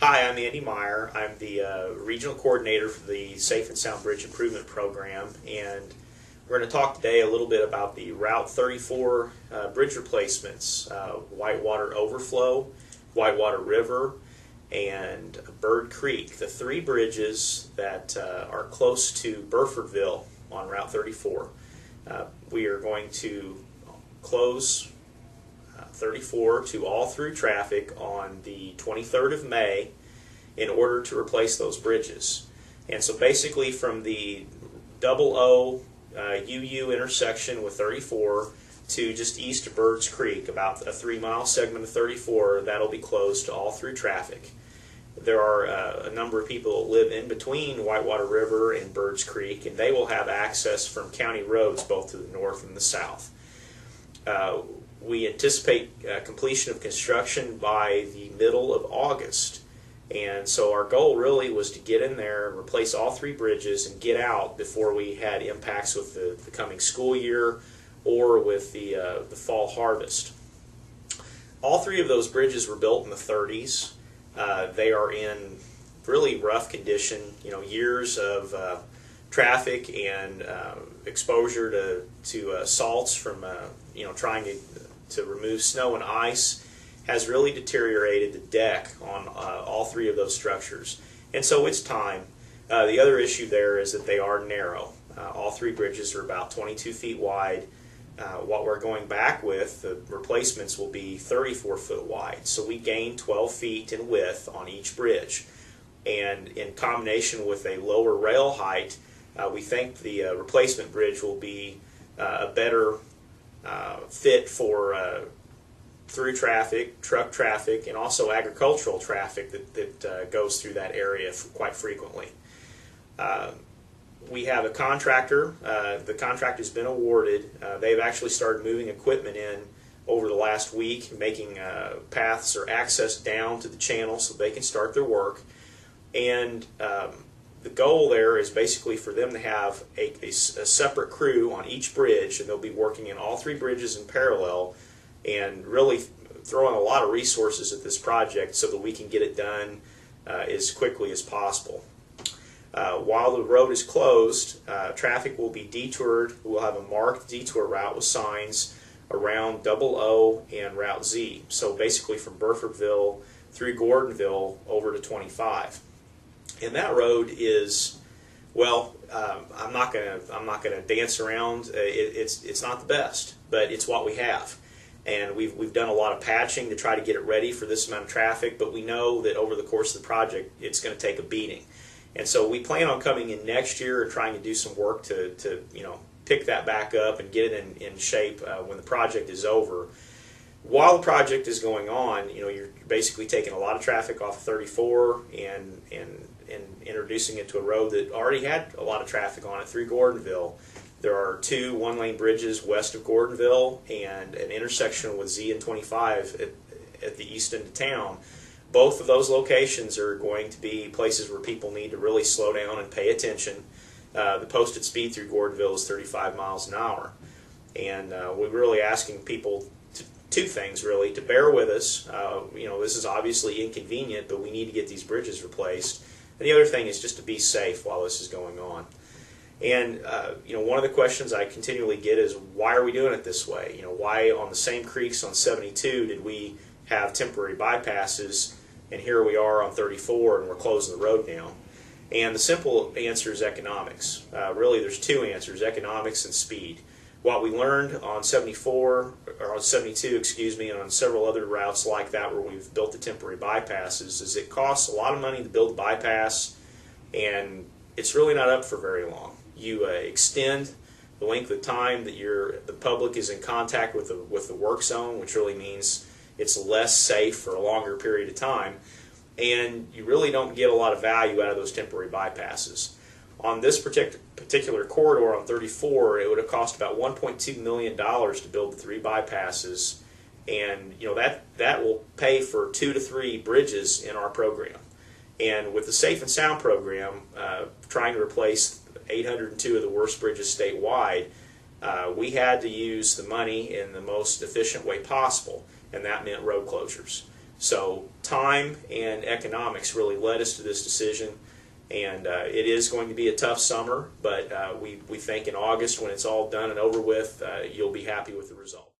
Hi, I'm Andy Meyer. I'm the Regional Coordinator for the Safe and Sound Bridge Improvement Program, and we're going to talk today a little bit about the Route 34 bridge replacements, Whitewater Overflow, Whitewater River, and Bird Creek, the three bridges that are close to Burfordville on Route 34. We are going to close 34 to all through traffic on the 23rd of May in order to replace those bridges. And so basically from the 00 UU intersection with 34 to just east of Birds Creek, about a 3-mile segment of 34, that'll be closed to all through traffic. There are a number of people that live in between Whitewater River and Birds Creek, and they will have access from county roads both to the north and the south. We anticipate completion of construction by the middle of August, and so our goal really was to get in there and replace all three bridges and get out before we had impacts with the coming school year or with the fall harvest. All three of those bridges were built in the 30s. They are in really rough condition, years of traffic and exposure to salts from trying to remove snow and ice has really deteriorated the deck on all three of those structures. And so it's time. The other issue there is that they are narrow. All three bridges are about 22 feet wide. What we're going back with, the replacements will be 34 foot wide. So we gain 12 feet in width on each bridge. And in combination with a lower rail height, we think the replacement bridge will be a better fit for through traffic, truck traffic, and also agricultural traffic that goes through that area quite frequently. We have a contractor. The contract has been awarded. They've actually started moving equipment in over the last week, making paths or access down to the channel so they can start their work. And the goal there is basically for them to have a separate crew on each bridge, and they'll be working in all three bridges in parallel and really throwing a lot of resources at this project so that we can get it done as quickly as possible. While the road is closed, traffic will be detoured. We'll have a marked detour route with signs around 00 and Route Z. So basically from Burfordville through Gordonville over to 25. And that road is, well, I'm not gonna dance around. It's not the best, but it's what we have. And we've done a lot of patching to try to get it ready for this amount of traffic, but we know that over the course of the project, it's going to take a beating. And so we plan on coming in next year and trying to do some work to pick that back up and get it in shape when the project is over. While the project is going on, you're basically taking a lot of traffic off of 34 and introducing it to a road that already had a lot of traffic on it through Gordonville. There are two one-lane bridges west of Gordonville and an intersection with Z and 25 at the east end of town. Both of those locations are going to be places where people need to really slow down and pay attention. The posted speed through Gordonville is 35 miles an hour. And we're really asking people two things, really, to bear with us. This is obviously inconvenient, but we need to get these bridges replaced. And the other thing is just to be safe while this is going on. And one of the questions I continually get is, why are we doing it this way? Why on the same creeks on 72 did we have temporary bypasses, and here we are on 34 and we're closing the road down? And the simple answer is economics. Really, there's two answers: economics and speed. What we learned on 74 or on 72, and on several other routes like that where we've built the temporary bypasses is it costs a lot of money to build a bypass, and it's really not up for very long. You extend the length of time that the public is in contact with the work zone, which really means it's less safe for a longer period of time, and you really don't get a lot of value out of those temporary bypasses. On this particular corridor on 34, it would have cost about $1.2 million to build the three bypasses, and that will pay for 2 to 3 bridges in our program. And with the Safe and Sound program, trying to replace 802 of the worst bridges statewide, we had to use the money in the most efficient way possible, and that meant road closures. So time and economics really led us to this decision, and it is going to be a tough summer, but we think in August, when it's all done and over with, you'll be happy with the result.